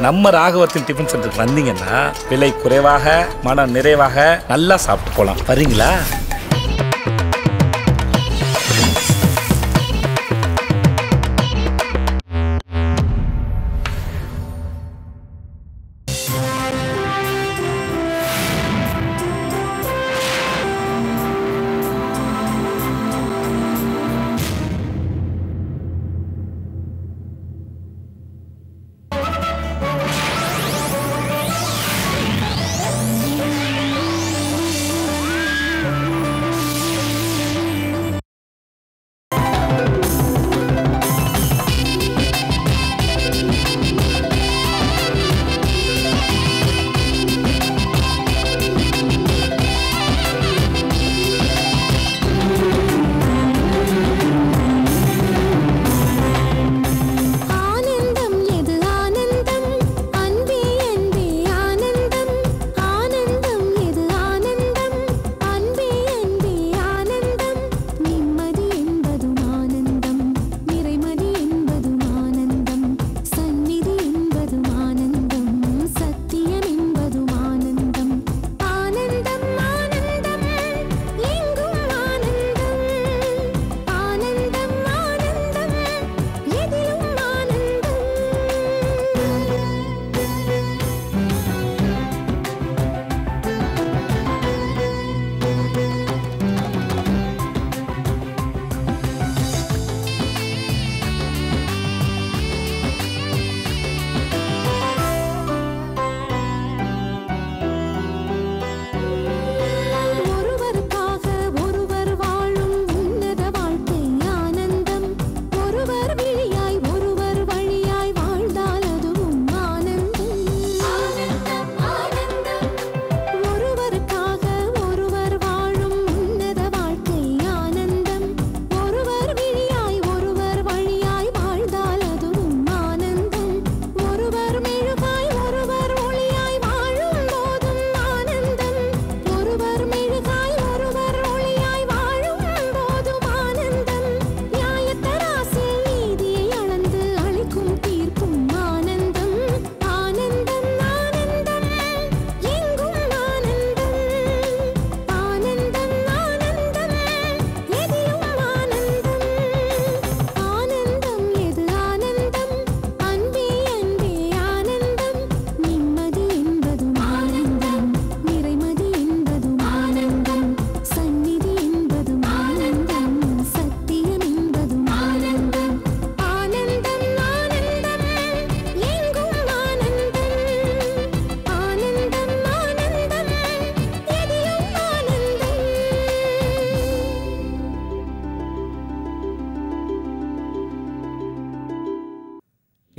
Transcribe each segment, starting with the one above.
நம்ம ராகவத்தின் டிஃபன் சென்டருக்கு வந்தீங்கன்னா விலை குறைவாக மன நிறைவாக நல்லா சாப்பிட்டு போகலாம். வரீங்களா?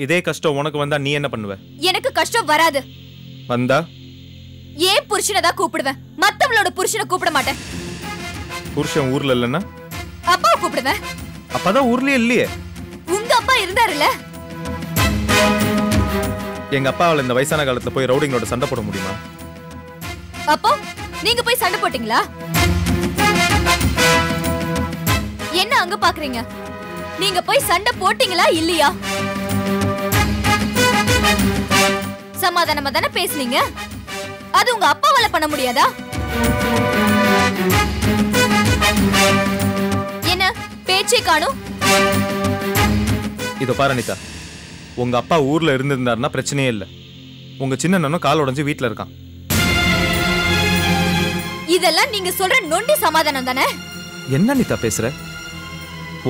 இதே கஷ்டம் உனக்கு வந்தா நீ என்ன பண்ணுவ? எனக்கு கஷ்டம் வராது. வந்தா ஏன் புருஷனை தான் கூப்பிடுவேன், மத்தவளோட புருஷனை கூப்பிட மாட்டேன். புருஷன் ஊர்ல இல்லன்னா அப்பாவை கூப்பிடுவேன். அப்பதான் ஊர்லயே இல்லையே. உங்க அப்பா இருந்தாருல்ல. எங்க அப்பாவால இந்த வயசான காலத்துல போய் ரவுடிங்களோட சண்டை போட முடியுமா? அப்போ நீங்க போய் சண்டை போட்டீங்களா? என்ன அங்க பாக்குறீங்க? நீங்க போய் சண்டை போட்டீங்களா இல்லையா? சமாதானமா தானே பேசுனீங்க. அது உங்க அப்பாவால பண்ண முடியாதா? என்ன பேச்சே காணும்? இதோ பாரு அனிதா, உங்க அப்பா ஊர்ல இருந்திருந்தாருன்னா பிரச்சனையே இல்ல. உங்க சின்ன அண்ணனும் கால் உடைஞ்சு வீட்டுல இருக்கான். இதெல்லாம் நீங்க சொல்ற நொண்டி சமாதானம் தானே? என்ன அனிதா பேசுற?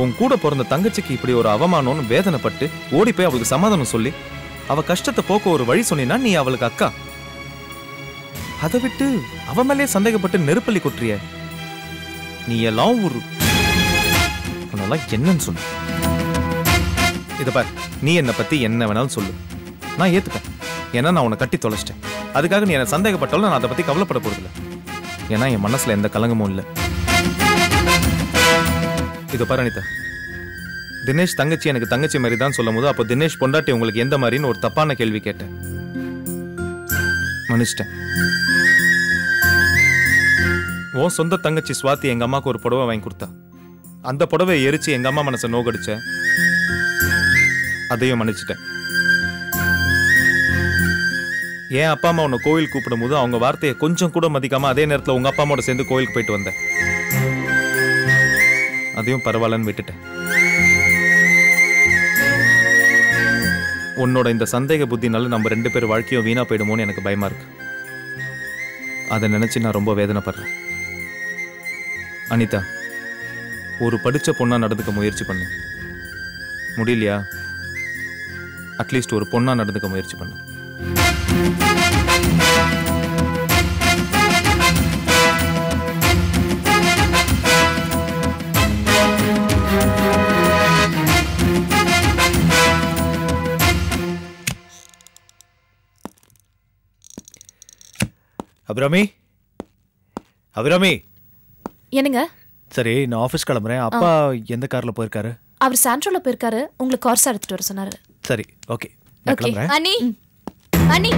உன் கூட பிறந்த தங்கச்சிக்கு இப்படி ஒரு அவமானம்னு வேதனைப்பட்டு ஓடி போய் அவளுக்கு சமாதானம் சொல்லி அவ கஷ்டத்தை போக்க ஒரு வழி சொன்னா நீ அவளுக்கு அக்கா. அதை விட்டு அவ மேலே சந்தேகப்பட்டு நெருப்பள்ளி கொட்டுறிய. நீ எல்லாம் ஒரு என்னன்னு சொல்லு. இத பார், நீ என்னை பத்தி என்ன வேணாலும் சொல்லு, நான் ஏத்துப்பேன். ஏன்னா நான் உன்னை கட்டி தொலைச்சிட்டேன். அதுக்காக நீ என்ன சந்தேகப்பட்டாலும் நான் அதை பத்தி கவலைப்பட போறதில்லை. ஏன்னா என் மனசுல எந்த கலங்கமும் இல்லை. இதோ பாரு அனிதா, தினேஷ் தங்கச்சி எனக்கு தங்கச்சி மாதிரி தான் சொல்லும் போது அப்போ தினேஷ் பொண்டாட்டி உங்களுக்கு எந்த மாதிரின்னு ஒரு தப்பான கேள்வி கேட்டேன். மன்னிச்சிட்டேன். உன் சொந்த தங்கச்சி சுவாதி எங்க அம்மாவுக்கு ஒரு புடவை வாங்கி கொடுத்தா. அந்த புடவை எரிச்சு எங்க அம்மா மனசை நோகடிச்ச. அதையும் மன்னிச்சிட்டேன். என் அப்பா அம்மா உன்னை கோவில் கூப்பிடும் போது அவங்க வார்த்தையை கொஞ்சம் கூட மதிக்காம அதே நேரத்தில் உங்க அப்பா அம்மாவோட சேர்ந்து கோவிலுக்கு போயிட்டு வந்தேன். அதையும் பரவாயில்லன்னு விட்டுட்டேன். உன்னோட இந்த சந்தேக புத்தினால நம்ம 2 பேர் வாழ்க்கையும் வீணா போயிடுமோன்னு எனக்கு பயமா இருக்கு. அதை நினைச்சு நான் ரொம்ப வேதனைப்படுறேன். அனிதா, ஒரு படிச்ச பொண்ணா நடந்துக்க முயற்சி பண்ணு. முடியலையா? அட்லீஸ்ட் ஒரு பொண்ணா நடந்துக்க முயற்சி பண்ணு. அபிராமி, அபிராமி. என்னங்க? சரி, நான் ஆஃபீஸ் கிளம்புறேன். அப்பா எந்த கார்ல போயிருக்காரு? அவர் சாண்ட்ரோல போயிருக்காரு. உங்களுக்கு கார்ஸ் எடுத்துட்டு வர சொன்னாரு. சரி, ஓகே, நான் கிளம்புறேன். அண்ணி, அண்ணி,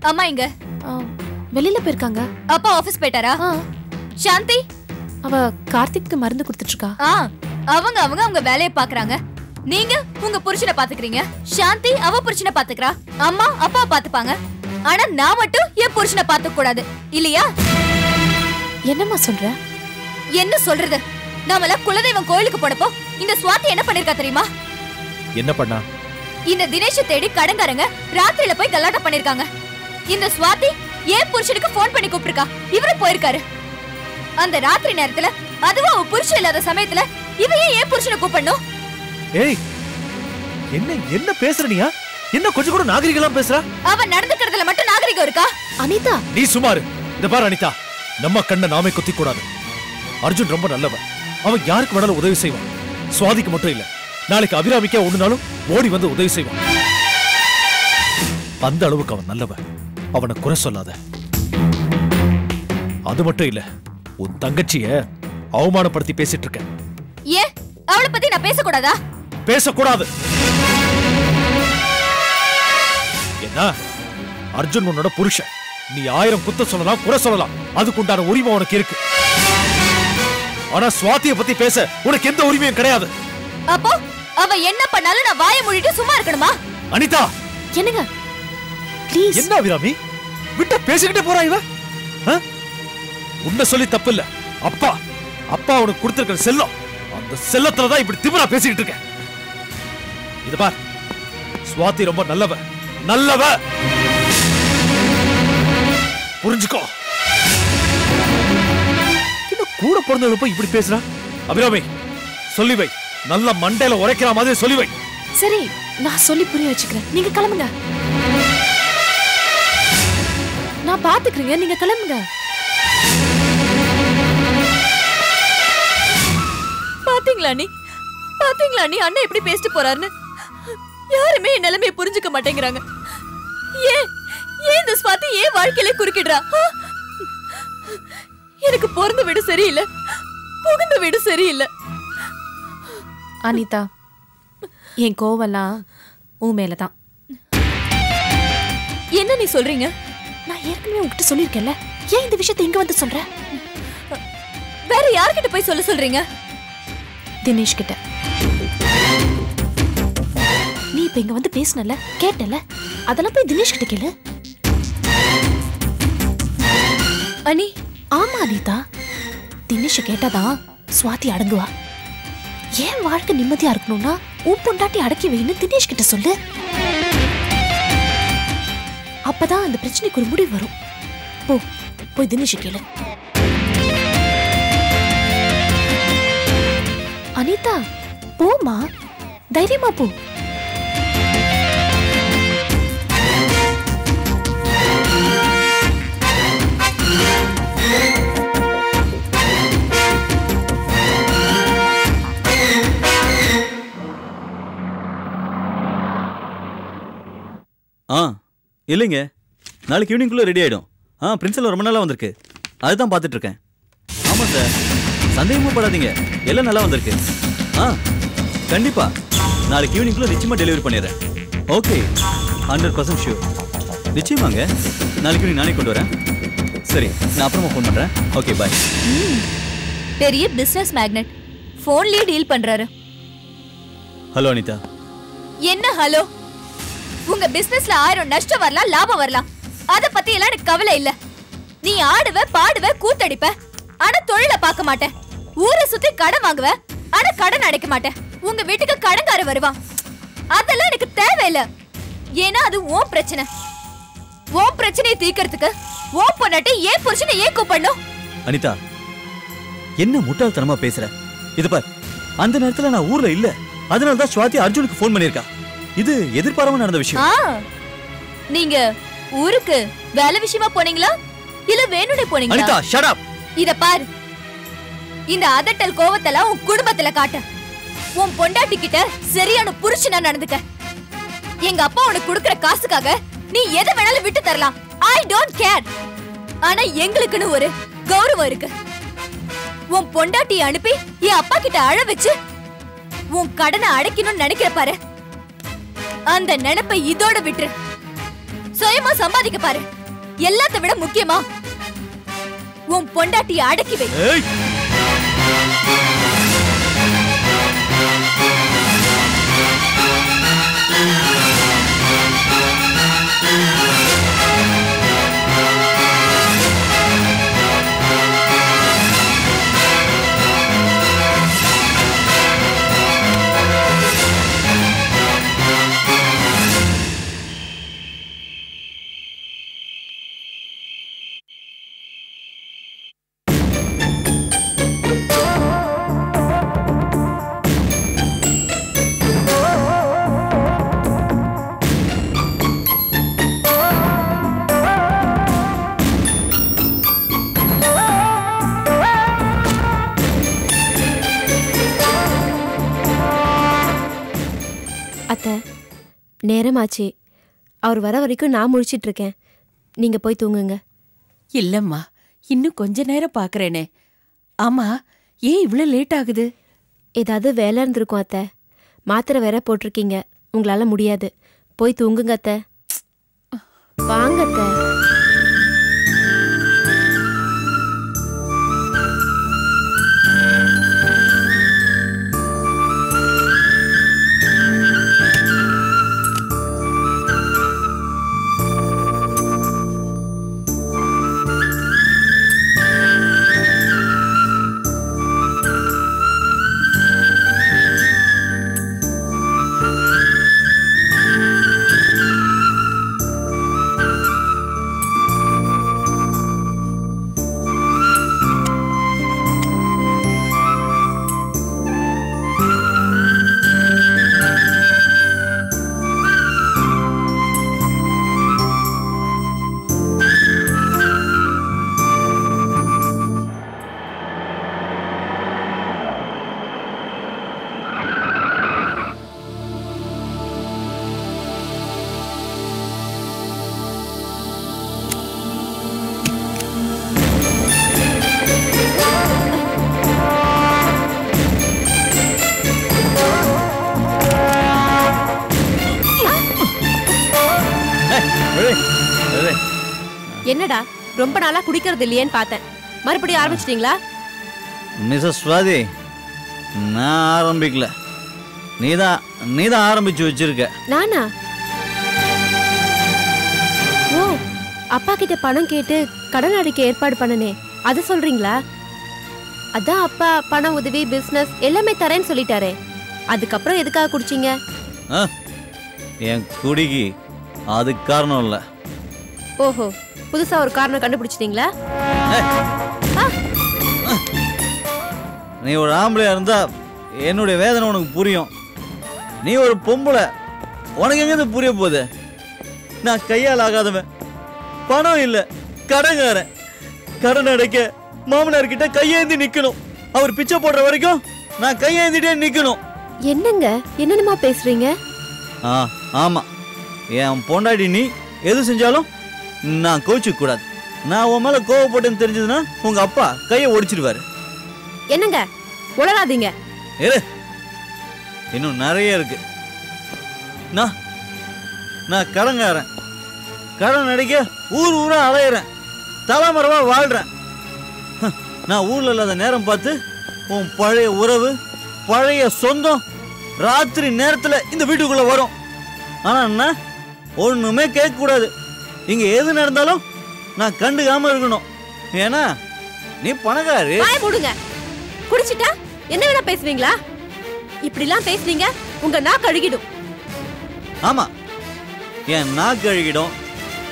அம்மா இங்க வெளியில போயிருக்காங்க. அப்பா ஆபீஸ் போயிட்டாரா? சாந்தி அவ கார்த்திக்கு மருந்து கொடுத்துட்டு இருக்கா. அவங்க அவங்க அவங்க வேலையை பாக்குறாங்க. நீங்க உங்க புருஷனை பாத்துக்கிறீங்க. சாந்தி அவ புருஷனை பாத்துக்கிறா. அம்மா அப்பா பாத்துப்பாங்க. ஆனா நான் மட்டும் என் புருஷனை பாத்துக்க கூடாது இல்லையா? என்னம்மா சொல்ற? என்ன சொல்றது? நாமல குலதெய்வம் கோயிலுக்கு போனப்போ இந்த சுவாதி என்ன பண்ணிருக்கா தெரியுமா? என்ன பண்ணா? இந்த தினேஷை தேடி கடங்காரங்க ராத்திரில போய் கலாட்டா பண்ணிருக்காங்க. இந்த சுவாதி ஏன் புருஷனுக்கு போன் பண்ணி கூப்பிட்டிருக்கா. இவரு போயிருக்காரு. அந்த ராத்திரி நேரத்துல அதுவும் அவ புருஷன் இல்லாத சமயத்துல இவையே ஏன் புருஷனை கூப்பிடணும்? ஏய், என்ன பேசுறனியா? என்ன கொஞ்சம் கூட நாகரிகமா பேசுற? அவன் நடந்துக்கிறதுல மட்டும் நாகரிகம் இருக்கா? அனிதா, நீ சுமாரு. இந்த பாரு அனிதா, நம்ம கண்ணை நாமே குத்தி கூடாது. அர்ஜுன் ரொம்ப நல்லவன். அவன் யாருக்கு வேணாலும் உதவி செய்வான். சுவாதிக்கு மட்டும் இல்ல, நாளைக்கு அபிராமிக்கே ஒண்ணுனாலும் ஓடி வந்து உதவி செய்வான். அந்த அளவுக்கு அவன் நல்லவன். அவனை குறை சொல்லாத. அது மட்டும் இல்ல, உன் தங்கச்சிய அவமானப்படுத்தி பேசிட்டு இருக்க. ஏன் அவளை பத்தி நான் பேசக்கூடாதா? பேசக்கூடாது. என்ன, அர்ஜுன் உன்னோட புருஷன். நீ 1000 குத்த சொல்லலாம், குறை சொல்லலாம். அதுக்குண்டான உரிமை உனக்கு இருக்கு. ஆனா சுவாதியை பத்தி பேச உனக்கு எந்த உரிமையும் கிடையாது. அப்போ அவ என்ன பண்ணாலும் நான் வாயை மூடிட்டு சும்மா இருக்கணுமா? அனிதா, என்னங்க ப்ளீஸ். என்ன அபிராமி விட்ட பேசிக்கிட்டே போறா இவ? உன்னை சொல்லி தப்பு இல்ல. அப்பா உனக்கு கொடுத்திருக்கிற செல்லம், அந்த செல்லத்துலதான் இப்படி திமிரா பேசிக்கிட்டு இருக்க. இது பார், சுவாதி ரொம்ப நல்லவ. புரிஞ்சுக்கோ. இன்னும் கூட பிறந்தவங்க போய் இப்படி பேசுறா. அபிராமி, சொல்லி வை. நல்ல மண்டையில உரைக்கிற மாதிரி சொல்லி வை. சரி, நான் சொல்லி புரிய வச்சுக்கிறேன். நீங்க கிளம்புங்க. நான் பாத்துக்கிறேங்க, நீங்க கிளம்புங்க. பாத்தீங்களா நீ அண்ணன் எப்படி பேசிட்டு போறாருன்னு? யாருமே என் நிலைமையை புரிஞ்சுக்க மாட்டேங்கிறாங்க. ஏன் இந்த ஸ்வாதி ஏன் வாழ்க்கையில குறுக்கிடுறா? எனக்கு பிறந்த வீடு சரியில்லை, புகுந்த வீடு சரியில்லை. அனிதா, என் கோவெல்லாம் உன் மேலதான். என்ன நீ சொல்றீங்க? நான் ஏற்கனவே உங்ககிட்ட சொல்லியிருக்கேன்ல, ஏன் இந்த விஷயத்தை இங்க வந்து சொல்ற? வேற யார்கிட்ட போய் சொல்றீங்க? தினேஷ் கிட்ட. நீ இப்ப இங்க வந்து பேசினல, கேட்டல, அதெல்லாம் போய் தினேஷ் கிட்ட கேளு. அனி, ஆமா அனிதா, தினேஷ் கேட்டாதான் சுவாதி அடங்குவா. ஏன் வாழ்க்கை நிம்மதியா இருக்கணும்னா உன் பொண்டாட்டி அடக்கி வைன்னு தினேஷ் கிட்ட சொல்லு. அப்பதான் அந்த பிரச்சனைக்கு ஒரு முடிவு வரும். போய் தினேஷ் கேளு. அனிதா, போமா, தைரியமா போ. இல்லைங்க, நாளைக்கு ஈவினிங்குள்ள ரெடி ஆயிடும். பிரின்சிபல் ரொம்ப நாளா வந்திருக்கு, அதுதான் பார்த்துட்டு இருக்கேன். ஆமா சார், சந்தேகமும் படாதீங்க, எல்லாம் நல்லா வந்திருக்கு. கண்டிப்பா நாளைக்கு ஈவினிங்குள்ள நிச்சயமா டெலிவரி பண்ணிடுறேன். Okay, 100% sure. நிச்சயமாங்க, நாளைக்கு ஈவினிங் நானே கொண்டு வரேன். சரி, நான் அப்புறமா ஃபோன் பண்றேன். ஓகே, பாய். பெரிய பிசினஸ் மேக்னெட், போன்லயே டீல் பண்றாரு. ஹலோ அனிதா. என்ன ஹலோ? உங்க பிசினஸ்ல 1000 நஷ்டம் வரலாம், லாபம் வரலாம். அத பத்தி எல்லாம் எனக்கு கவலை இல்ல. நீ ஆடுவ, பாடுவ, கூத்தடிப்ப, ஆனா தொழில பார்க்க மாட்டேன். ஊரை சுத்தி கடன் வாங்குவ, ஆனா கடன் அடைக்க மாட்டேன். உங்க வீட்டுக்கு கடன்கார வருவான். அதெல்லாம் எனக்கு தேவையில்ல. ஏன்னா அது உன் பிரச்சனை. உன் பிரச்சனையை தீர்க்கறதுக்கு உன் பொண்டாட்டி ஏன் புருஷனை ஏன் கூப்பிடணும்? அனிதா, என்ன முட்டாள்தனமா பேசுற? இது பார், அந்த நேரத்துல நான் ஊர்ல இல்ல. அதனால தான் ஸ்வாதி அர்ஜுனுக்கு ஃபோன் பண்ணிருக்கா. இது எதிர்பாராம நடந்த விஷயம். நீங்க ஊருக்கு வேலை விஷயமா போனீங்களா இல்ல வேணும்னே போனீங்களா? Anitha, shut up. இத பாரு, இந்த அதட்டல் கோவத்தெல்லாம் உன் குடும்பத்துல காட்ட. உன் பொண்டாட்டி கிட்ட சரியான புருஷனா நடந்துக்க. எங்க அப்பா உனக்கு கொடுக்கிற காசுக்காக நீ எதை வேணாலும் விட்டு தரலாம். I don't care. ஆனா எங்களுக்குன்னு ஒரு கௌரவம் இருக்கு. உன் பொண்டாட்டியை அனுப்பி என் அப்பா கிட்ட அழ வச்சு உன் கடனை அடைக்கணும்னு நினைக்கிற பாரு, அந்த நினைப்பை இதோட விட்டுரு. சுயமா சம்பாதிக்க பாரு. எல்லாத்த விட முக்கியமா உன் பொண்டாட்டியை அடக்கி வை. அத்தை, நேரமாச்சு. அவர் வர வரைக்கும் நான் முழிச்சிட்டு இருக்கேன். நீங்க போய் தூங்குங்க. இல்லம்மா, இன்னும் கொஞ்ச நேரம் பாக்குறேனே. ஆமா, ஏன் இவ்வளவு லேட் ஆகுது? ஏதாவது வேலை இருந்திருக்கும் அத்தை. மாத்திரை வேற போட்டிருக்கீங்க, உங்களால முடியாது. போய் தூங்குங்க அத்தை. வாங்க அத்தை. என்னடா ரொம்ப நாளா குடிக்கிறது இல்லையேன்னு பார்த்தேன். மறுபடியும் ஆரம்பிச்சிட்டீங்களா? மிஸ்ஸஸ் ஸ்வாதி, நான் ஆரம்பிக்கல. நீதான் ஆரம்பிச்சு வச்சிருக்க. நானா? ஓ, அப்பா கிட்ட பணம் கேட்டு கடன் அடைக்க ஏற்பாடு பண்ணனே, அது சொல்றீங்களா? அதான் அப்பா பண உதவி, பிசினஸ் எல்லாமே தரேன்னு சொல்லிட்டாரே. அதுக்கப்புறம் எதுக்காக குடிச்சீங்க? என் குடிக்கு அது காரணம் இல்ல. ஓஹோ, புதுசா ஒரு காரணம் கண்டுபிடிச்சிட்டீங்களா? நீ ஒரு ஆம்பளையா இருந்தா என்னுடைய வேதனை உனக்கு புரியும். நீ ஒரு பொம்பளை, உனக்கு எங்க புரிய போகுது? நான் கையால் ஆகாதவன், பணம் இல்ல, கடன்காரன். கடன் அடைக்க மாமனார் கிட்ட கையேந்தி நிக்கணும். அவர் பிச்சை போடுற வரைக்கும் நான் கையேந்திட்டே நிக்கணும். என்னங்க என்னென்னமா பேசுறீங்க? ஆமா, என் பொண்டாட்டி நீ எது செஞ்சாலும் நான் கோச்சுக்க கூடாது. நான் உன் மேல கோவப்பட்டேன்னு தெரிஞ்சதுன்னா உங்க அப்பா கையை ஒடிச்சிடுவாரு. என்னங்க உளராதீங்க. இன்னும் நிறைய இருக்கு. நான் கடன்காரன். கடன் அடைக்க ஊர் ஊரா அலையிறேன், தலைமறைவா வாழ்றேன். நான் ஊர்ல இல்லாத நேரம் பார்த்து உன் பழைய உறவு, பழைய சொந்தம் ராத்திரி நேரத்துல இந்த வீட்டுக்குள்ள வரும். ஆனா என்ன, ஒண்ணுமே கேட்க கூடாது. இங்க எது நடந்தாலும் நான் கண்டுக்காம இருக்கணும். ஏன்னா நீ பணக்காரு. வாய் மூடுங்க. குடிச்சிட்டா என்ன வேணா பேசுவீங்களா? இப்படிலாம் பேசுறீங்க உங்க நாக்கு அழுகிடும். ஆமா, என் நாக்கு அழுகிடும்,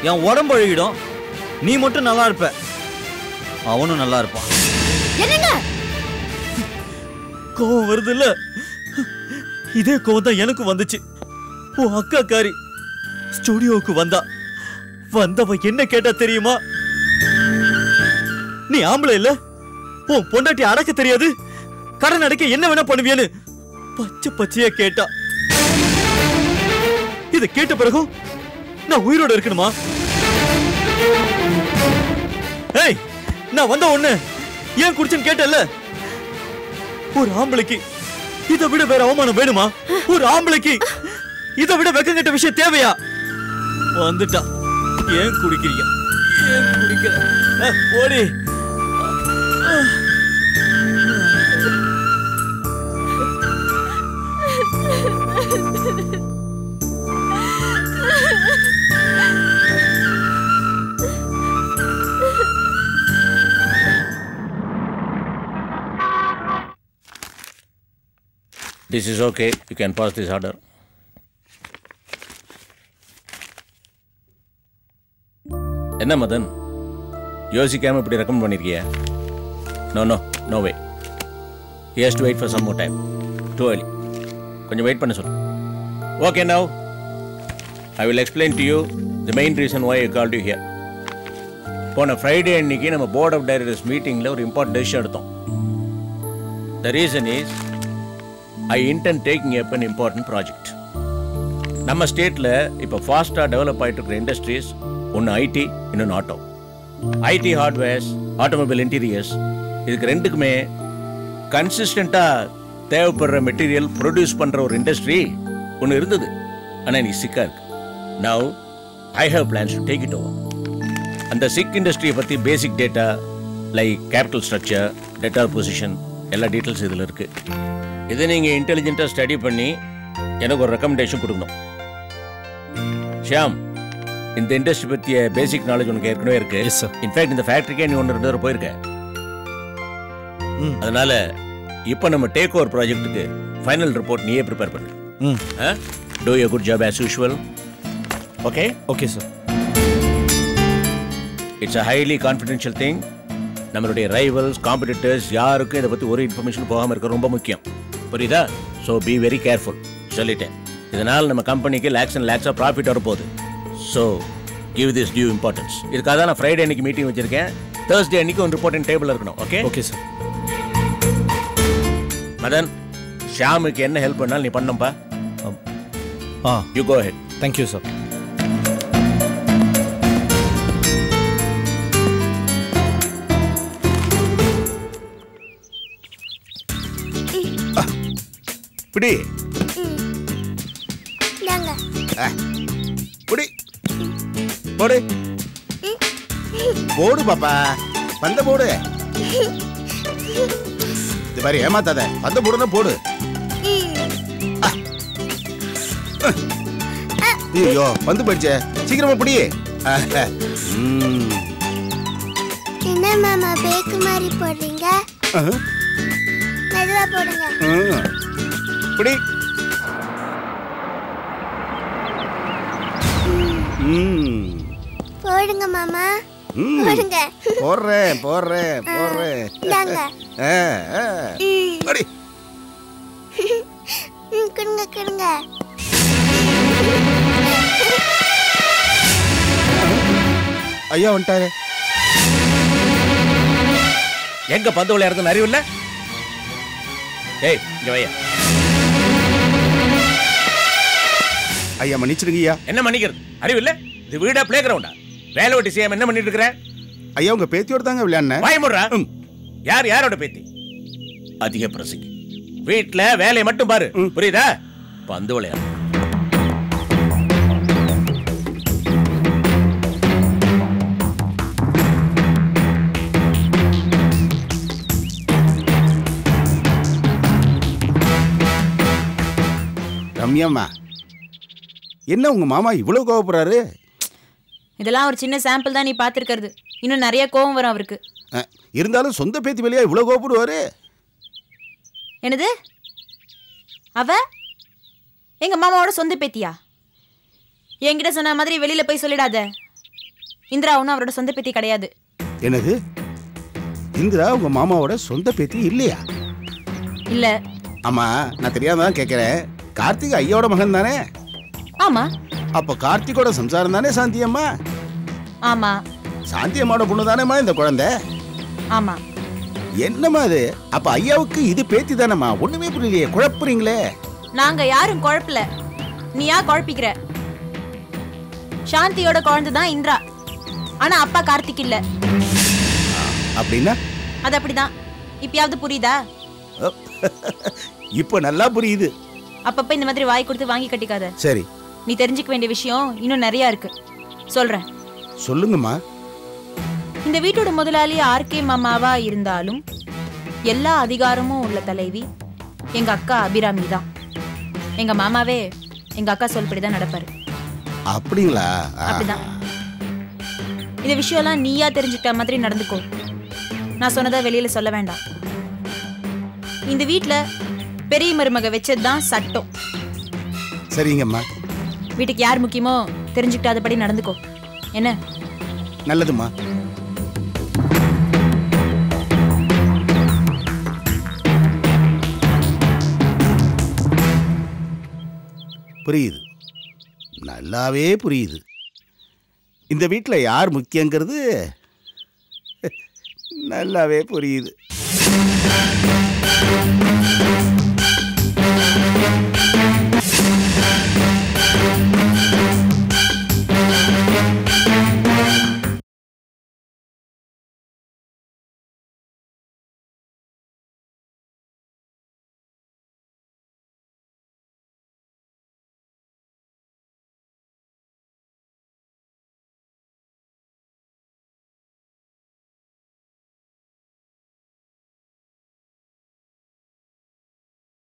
என் உடம்பு அழுகிடும். நீ மட்டும் நல்லா இருப்ப, அவனும் நல்லா இருப்பான். என்னங்க கோவம் வருது இல்ல? இதே கோவம் தான் எனக்கும் வந்துச்சு. உன் அக்கா காரி ஸ்டுடியோவுக்கு வந்தவ என்ன கேட்டா தெரியுமா? நீ ஆம்பளை இல்ல, உன் பொண்டாட்டி அடக்க தெரியாது, கடன் அடைக்க என்ன வேணா பண்ணுவியன்னு பச்சை பச்சையா கேட்டா. இத கேட்ட பிறகும் நான் உயிரோட இருக்கணுமா? ஏய், நான் வந்த ஒண்ணு ஏன் குடிச்சேன்னு கேட்டல. ஒரு ஆம்பளைக்கு இதை விட வேற அவமானம் வேணுமா? ஒரு ஆம்பளைக்கு இதை விட வெக்கங்கட்ட விஷயம் தேவையா? வந்துட்டா. ஏன் குடிக்கிறீங்க? ஏன் குடிக்கிற? ஓடி. This is okay. You can pass this order. என்ன மதன், யோசிக்காம இப்படி recommend பண்ணிருக்கிய? No way. He has to wait for some more time. Too early. கொஞ்சம் வெயிட் பண்ண சொல்லு. Okay, now I will explain to you the main reason why I called you here. போன Friday அன்னைக்கு நம்ம board of directors மீட்டிங்கில் ஒரு important decision எடுத்தோம். The reason is I intend taking up an important project. நம்ம ஸ்டேட்டில் இப்போ ஃபாஸ்ட்டாக டெவலப் ஆகிட்டு இருக்கிற இண்டஸ்ட்ரீஸ் ஒன்று ஐடி, இன்னொன்று auto. IT hardwares, automobile interiors, இதுக்கு ரெண்டுக்குமே கன்சிஸ்டண்ட்டாக தேவைப்படுற மெட்டீரியல் ப்ரொடியூஸ் பண்ணுற ஒரு இண்டஸ்ட்ரி ஒன்று இருந்தது. ஆனால் நீ சிக்காக இருக்கு. Now I have plans to take it over. அந்த சிக் இண்டஸ்ட்ரியை பற்றி basic data like capital structure, debtor position, எல்லா டீட்டெயில்ஸ் இதில் இருக்குது. இதை நீங்கள் இன்டெலிஜென்ட்டாக ஸ்டடி பண்ணி எனக்கு ஒரு ரெக்கமெண்டேஷன் கொடுக்கணும். ஷியாம், இந்த இண்டஸ்ட்ரி பற்றிய பேசிக் நாலேஜ் உனக்கு ஏற்கனவே இருக்கு. இன்ஃபேக்ட் இந்த ஃபேக்ட்ரிக்கே நீ 1-2 தடவை போயிருக்க. அதனால இப்போ நம்ம டேக் ஓவர் ப்ராஜெக்ட்டுக்கு ஃபைனல் ரிப்போர்ட் நீயே ப்ரிப்பேர் பண்ணு. Do you good job as usual. Okay? Okay sir. It's a highly confidential thing. நம்மளுடைய ரைவல்ஸ், காம்படிட்டர்ஸ் யாருக்கும் இதை பற்றி ஒரு இன்ஃபர்மேஷன் போகாமல் இருக்க ரொம்ப முக்கியம். புரியுதா? So be very careful. சொல்லிட்டேன். இதனால் நம்ம கம்பெனிக்கு லேக்ஸ் அண்ட் லேக்ஸாக ப்ராஃபிட் வரப்போகுது. So give this due importance. இதுக்காக தான் நான் ஃப்ரைடே அன்னைக்கு மீட்டிங் வச்சிருக்கேன். தேர்ஸ்டே அன்னைக்கு ஒரு ரிப்போர்ட்டிங் டேபிள் இருக்கணும். ஓகே? Okay sir. மதன், ஷியாமுக்கு என்ன ஹெல்ப் பண்ணாலும் நீ பண்ணப்பா. You go head. Thank you sir. பிடி புடி போடு போடு பாப்பா, பந்த போடு. இது மாதிரி ஏமாத்தாத, பந்த போடுனா போடு. ஐயோ வந்து போயிடுச்சே, சீக்கிரமா புடி. என்ன மாமா பேக்கு மாதிரி போடுறீங்க? மெதுவா போடுங்க. புடி. போடுங்க மாமா, போடுங்க. போடுறேன் போடுறேன் போடுறேன். அடி கொடுங்க கொடுங்க. ஐயா வந்துட்டாரு. எங்க பந்து விளையாடுறது அறிவு இல்ல? ஏய், இங்க வையா. ஐயா மன்னிச்சிடுங்க ஐயா. என்ன மன்னிக்கிறது? அறிவு இல்ல? இது வீடா பிளே கிரவுண்டா? வேலை வெட்டி செய்யாம என்ன பண்ணிட்டு இருக்கிற? ஐயா உங்க பேத்தியோட தாங்க விளையாடுனேன். வாய்முறா. யாரோட பேத்தி? அதிக பிரசங்கி. வீட்டுல வேலையை மட்டும் பாரு, புரியுதா? பந்து விளையாடு. ரம்யாம்மா, என்ன உங்க மாமா இவ்வளவு கோவப்படுறாரு? இதெல்லாம் ஒரு சின்ன சாம்பிள் தான் நீ பார்த்துருக்கிறது. இன்னும் நிறைய கோவம் வரும் அவருக்கு. இருந்தாலும் சொந்த பேத்தி வெளியா இவ்வளவு கோவப்படுவாரு? என்னது? அவ எங்க மாமாவோட சொந்த பேத்தியா? என்கிட்ட சொன்ன மாதிரி வெளியில போய் சொல்லிடாத. இந்திரா ஒன்றும் அவரோட சொந்த பேத்தி கிடையாது. என்னது? இந்திரா உங்க மாமாவோட சொந்த பேத்தி இல்லையா? இல்ல. ஆமா, நான் தெரியாம தான் கேட்கிறேன். கார்த்திக் ஐயாவோட மகன் தானே? ஆமா. அப்ப கார்த்திகோட சம்சாரம் தானே சாந்தி அம்மா? ஆமா. சாந்தி அம்மாவோட பொண்ணு தானேம்மா இந்த குழந்தை? ஆமா. என்னம்மா அது? அப்ப ஐயாவுக்கு இது பேத்தி தானேம்மா? ஒண்ணுமே புரியலையே, குழப்புறீங்களே. நாங்க யாரும் குழப்பல, நீ யா குழப்பிக்கிற? சாந்தியோட குழந்தை தான் இந்திரா. ஆனா அப்பா கார்த்திக் இல்ல. அப்படின்னா? அது அப்படிதான். இப்பயாவது புரியுதா? இப்ப நல்லா புரியுது. அப்பப்ப இந்த மாதிரி வாய் கொடுத்து வாங்கி கட்டிக்காத. சரி. நீ தெரிஞ்சுக்க வேண்டிய விஷயம் இன்னும் நிறைய இருக்கு. சொல்றேன். சொல்லுங்கம்மா. இந்த வீட்டோட முதலாளி ஆர்கே மாமாவா இருந்தாலும் எல்லா அதிகாரமும் உள்ள தலைவி எங்க அக்கா அபிராமி தான். எங்க மாமாவே எங்க அக்கா சொல்படிதான் நடப்பாரு. அப்படிங்களா? அப்படிதான். இந்த விஷயம்லாம் நீயா தெரிஞ்சுக்கிட்ட மாதிரி நடந்துக்கோ. நான் சொன்னதை வெளியில சொல்ல வேண்டாம். இந்த வீட்டுல பெரிய மருமக வச்சதுதான் சட்டம். சரிங்கம்மா. வீட்டுக்கு யார் முக்கியமோ தெரிஞ்சுக்கிட்டு அதுபடி நடந்துக்கோ. என்ன? நல்லதும்மா. புரியுது, நல்லாவே புரியுது. இந்த வீட்டில் யார் முக்கியங்கிறது நல்லாவே புரியுது.